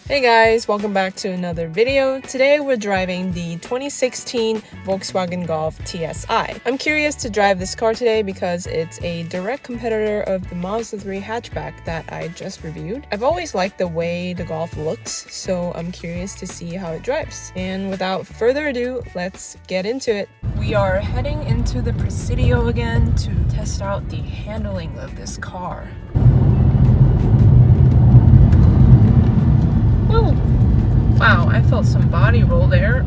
Hey guys, welcome back to another video. Today we're driving the 2016 Volkswagen Golf TSI. I'm curious to drive this car today because it's a direct competitor of the Mazda 3 hatchback that I just reviewed. I've always liked the way the Golf looks, so I'm curious to see how it drives. And without further ado, let's get into it. We are heading into the Presidio again to test out the handling of this car. Wow, I felt some body roll there.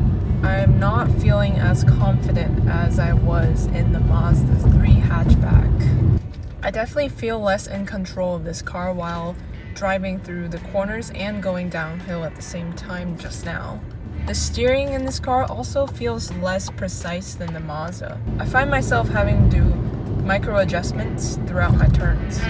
I'm not feeling as confident as I was in the Mazda 3 hatchback. I definitely feel less in control of this car while driving through the corners and going downhill at the same time just now. The steering in this car also feels less precise than the Mazda. I find myself having to do micro adjustments throughout my turns.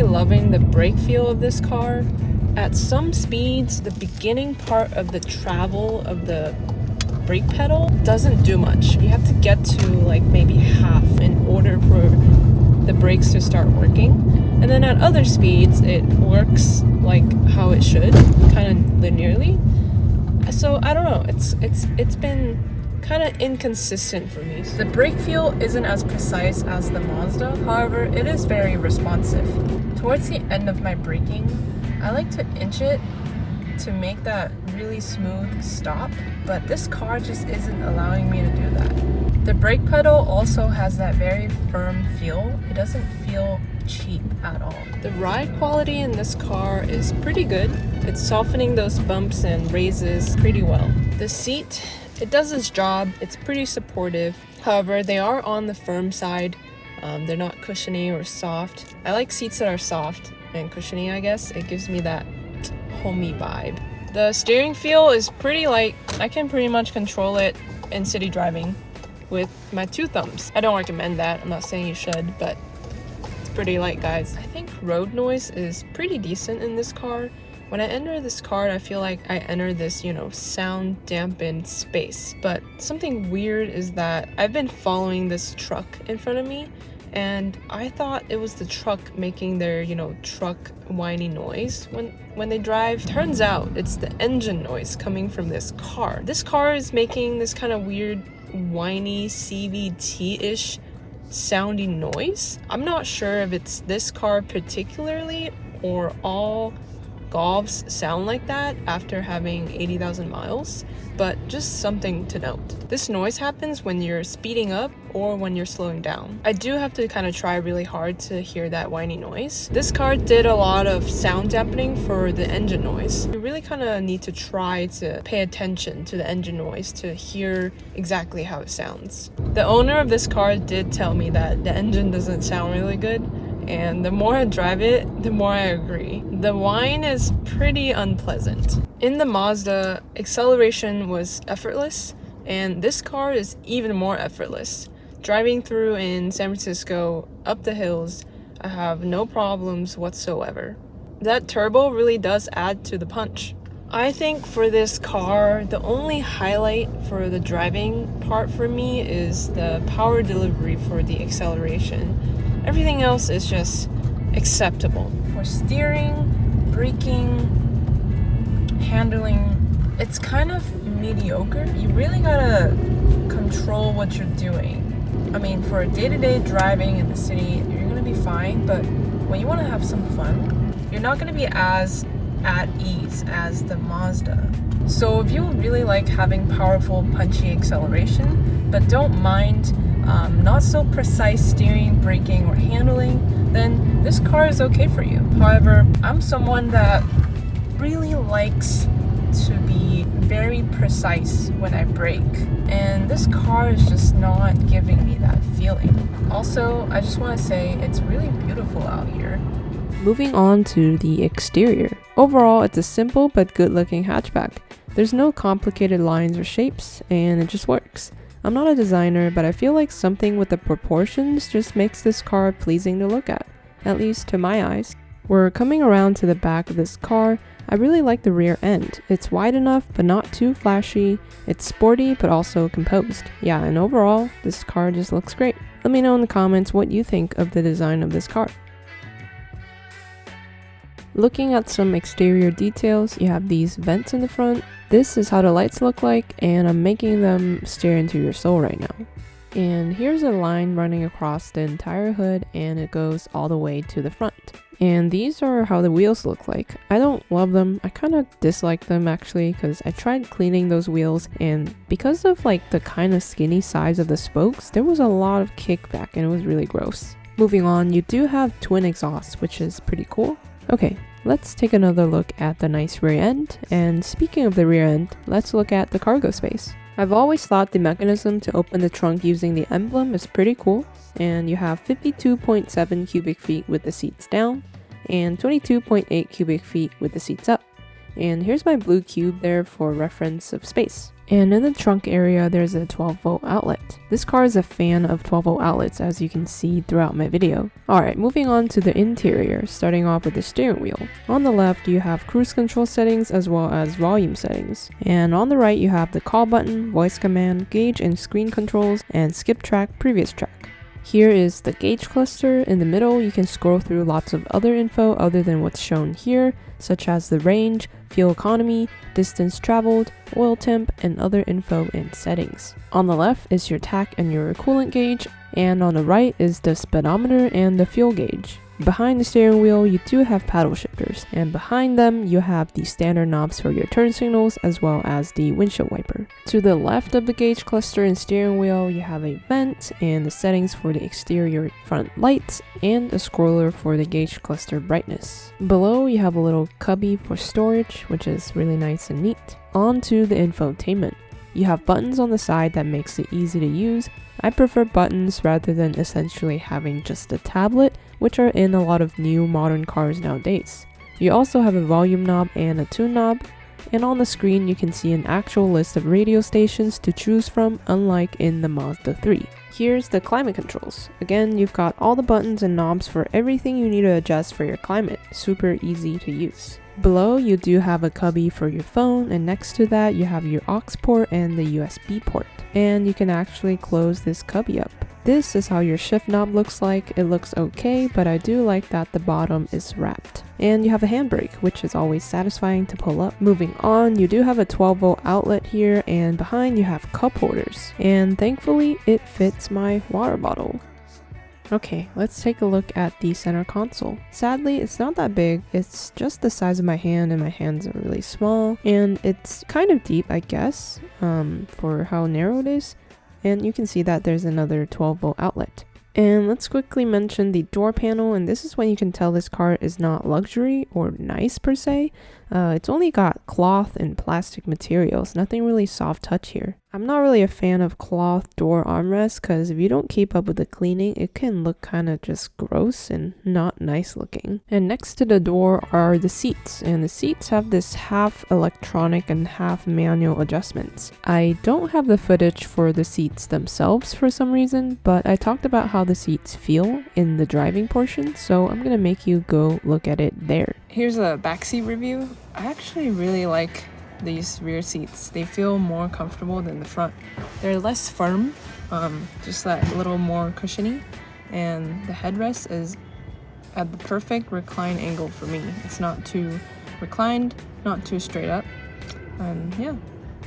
Loving the brake feel of this car. At some speeds, the beginning part of the travel of the brake pedal doesn't do much. You have to get to like maybe half in order for the brakes to start working. And then at other speeds, it works like how it should, kind of linearly. So I don't know, it's been kind of inconsistent for me. The brake feel isn't as precise as the Mazda, however, it is very responsive. Towards the end of my braking, I like to inch it to make that really smooth stop, but this car just isn't allowing me to do that. The brake pedal also has that very firm feel. It doesn't feel cheap at all. The ride quality in this car is pretty good. It's softening those bumps and raises pretty well. The seat, it does its job. It's pretty supportive. However, they are on the firm side. They're not cushiony or soft. I like seats that are soft and cushiony, I guess. It gives me that homey vibe. The steering feel is pretty light. I can pretty much control it in city driving with my two thumbs. I don't recommend that. I'm not saying you should, but it's pretty light, guys. I think road noise is pretty decent in this car. When I enter this car, I feel like I enter this, sound dampened space. But something weird is that I've been following this truck in front of me, and I thought it was the truck making their, truck whiny noise when they drive. Turns out it's the engine noise coming from this car. This car is making this kind of weird, whiny, CVT-ish sounding noise. I'm not sure if it's this car particularly or all Golfs sound like that after having 80,000 miles, but just something to note. This noise happens when you're speeding up or when you're slowing down. I do have to kind of try really hard to hear that whiny noise. This car did a lot of sound dampening for the engine noise. You really kind of need to try to pay attention to the engine noise to hear exactly how it sounds. The owner of this car did tell me that the engine doesn't sound really good, and the more I drive it, the more I agree. The whine is pretty unpleasant. In the Mazda, acceleration was effortless, and this car is even more effortless. Driving through in San Francisco, up the hills, I have no problems whatsoever. That turbo really does add to the punch. I think for this car, the only highlight for the driving part for me is the power delivery for the acceleration. Everything else is just acceptable. For steering, braking, handling, it's kind of mediocre. You really gotta control what you're doing. I mean, for day-to-day driving in the city, you're gonna be fine, but when you wanna have some fun, you're not gonna be as at ease as the Mazda. So if you really like having powerful, punchy acceleration, but don't mind not so precise steering, braking, or handling, then this car is okay for you. However, I'm someone that really likes to be very precise when I brake, and this car is just not giving me that feeling. Also, I just want to say it's really beautiful out here. Moving on to the exterior. Overall, it's a simple but good looking hatchback. There's no complicated lines or shapes, and it just works. I'm not a designer, but I feel like something with the proportions just makes this car pleasing to look at least to my eyes. We're coming around to the back of this car. I really like the rear end. It's wide enough but not too flashy. It's sporty but also composed. Yeah, and overall, this car just looks great. Let me know in the comments what you think of the design of this car. Looking at some exterior details, you have these vents in the front. This is how the lights look like, and I'm making them stare into your soul right now. And here's a line running across the entire hood, and it goes all the way to the front. And these are how the wheels look like. I don't love them. I kind of dislike them actually, because I tried cleaning those wheels, and because of like the kind of skinny size of the spokes, there was a lot of kickback and it was really gross. Moving on, you do have twin exhausts, which is pretty cool. Okay, let's take another look at the nice rear end. And speaking of the rear end, let's look at the cargo space. I've always thought the mechanism to open the trunk using the emblem is pretty cool. And you have 52.7 cubic feet with the seats down and 22.8 cubic feet with the seats up. And here's my blue cube there for reference of space. And in the trunk area, there's a 12-volt outlet. This car is a fan of 12-volt outlets, as you can see throughout my video. Alright, moving on to the interior, starting off with the steering wheel. On the left, you have cruise control settings as well as volume settings. And on the right, you have the call button, voice command, gauge and screen controls, and skip track, previous track. Here is the gauge cluster. In the middle, you can scroll through lots of other info other than what's shown here, such as the range, fuel economy, distance traveled, oil temp, and other info and settings. On the left is your tach and your coolant gauge, and on the right is the speedometer and the fuel gauge. Behind the steering wheel, you do have paddle shifters, and behind them, you have the standard knobs for your turn signals as well as the windshield wiper. To the left of the gauge cluster and steering wheel, you have a vent and the settings for the exterior front lights and a scroller for the gauge cluster brightness. Below, you have a little cubby for storage, which is really nice and neat. On to the infotainment. You have buttons on the side that makes it easy to use. I prefer buttons rather than essentially having just a tablet, which are in a lot of new modern cars nowadays. You also have a volume knob and a tune knob, and on the screen you can see an actual list of radio stations to choose from, unlike in the Mazda 3. Here's the climate controls. Again, you've got all the buttons and knobs for everything you need to adjust for your climate. Super easy to use. Below, you do have a cubby for your phone, and next to that you have your aux port and the USB port. And you can actually close this cubby up. This is how your shift knob looks like. It looks okay, but I do like that the bottom is wrapped. And you have a handbrake, which is always satisfying to pull up. Moving on, you do have a 12-volt outlet here, and behind you have cup holders. And thankfully, it fits my water bottle. Okay, let's take a look at the center console. Sadly, it's not that big. It's just the size of my hand, and my hands are really small. And it's kind of deep, I guess, for how narrow it is. And you can see that there's another 12-volt outlet. And let's quickly mention the door panel, and this is when you can tell this car is not luxury or nice per se. It's only got cloth and plastic materials, nothing really soft touch here. I'm not really a fan of cloth door armrests because if you don't keep up with the cleaning, it can look kind of just gross and not nice looking. And next to the door are the seats, and the seats have this half electronic and half manual adjustments. I don't have the footage for the seats themselves for some reason, but I talked about how the seats feel in the driving portion, so I'm gonna make you go look at it there. Here's a backseat review. I actually really like these rear seats. They feel more comfortable than the front. They're less firm, just that little more cushiony, and the headrest is at the perfect recline angle for me. It's not too reclined, not too straight up, and yeah.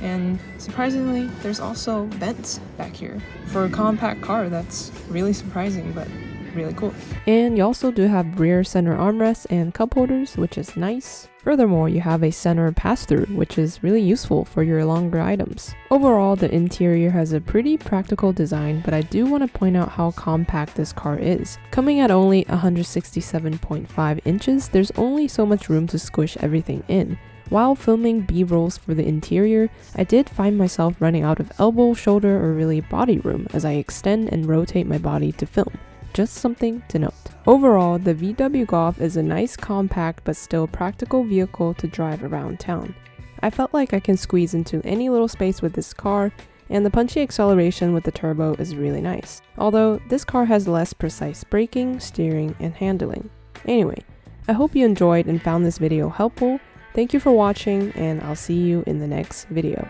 And surprisingly, there's also vents back here. For a compact car, that's really surprising, but really cool. And you also do have rear center armrests and cup holders, which is nice. Furthermore, you have a center pass-through, which is really useful for your longer items. Overall, the interior has a pretty practical design, but I do want to point out how compact this car is. Coming at only 167.5 inches, there's only so much room to squish everything in, While filming B-rolls for the interior, I did find myself running out of elbow, shoulder, or really body room as I extend and rotate my body to film. Just something to note. Overall, the VW Golf is a nice compact but still practical vehicle to drive around town. I felt like I can squeeze into any little space with this car, and the punchy acceleration with the turbo is really nice. Although, this car has less precise braking, steering, and handling. Anyway, I hope you enjoyed and found this video helpful. Thank you for watching, and I'll see you in the next video.